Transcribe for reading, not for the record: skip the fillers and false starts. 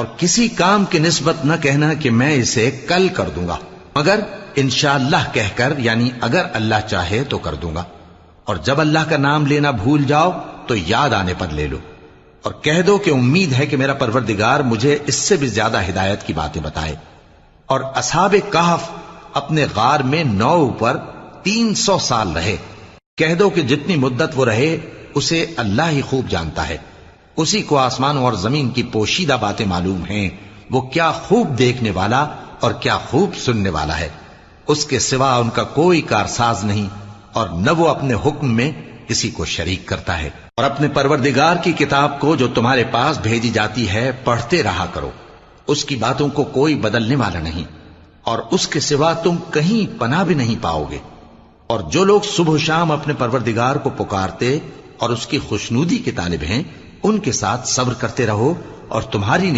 اور کسی کام کی نسبت نہ کہنا کہ میں اسے کل کر دوں گا، مگر انشاءاللہ کہہ کر، یعنی اگر اللہ چاہے تو کر دوں گا۔ اور جب اللہ کا نام لینا بھول جاؤ تو یاد آنے پر لے لو، اور کہہ دو کہ امید ہے کہ میرا پروردگار مجھے اس سے بھی زیادہ ہدایت کی باتیں بتائے۔ اور اصحاب کہف اپنے غار میں 9 پر 300 سال رہے۔ کہہ دو کہ جتنی مدت وہ رہے اسے اللہ ہی خوب جانتا ہے، اسی کو آسمانوں اور زمین کی پوشیدہ باتیں معلوم ہیں، وہ کیا خوب دیکھنے والا اور کیا خوب سننے والا ہے۔ اس کے سوا ان کا کوئی کارساز نہیں، اور نہ وہ اپنے حکم میں کسی کو شریک کرتا ہے۔ اور اپنے پروردگار کی کتاب کو جو تمہارے پاس بھیجی جاتی ہے پڑھتے رہا کرو، اس کی باتوں کو کوئی بدلنے والا نہیں، اور اس کے سوا تم کہیں پناہ بھی نہیں پاؤ گے۔ اور جو لوگ صبح و شام اپنے پروردگار کو پکارتے اور اس کی خوشنودی کے طالب ہیں، ان کے ساتھ صبر کرتے رہو، اور تمہاری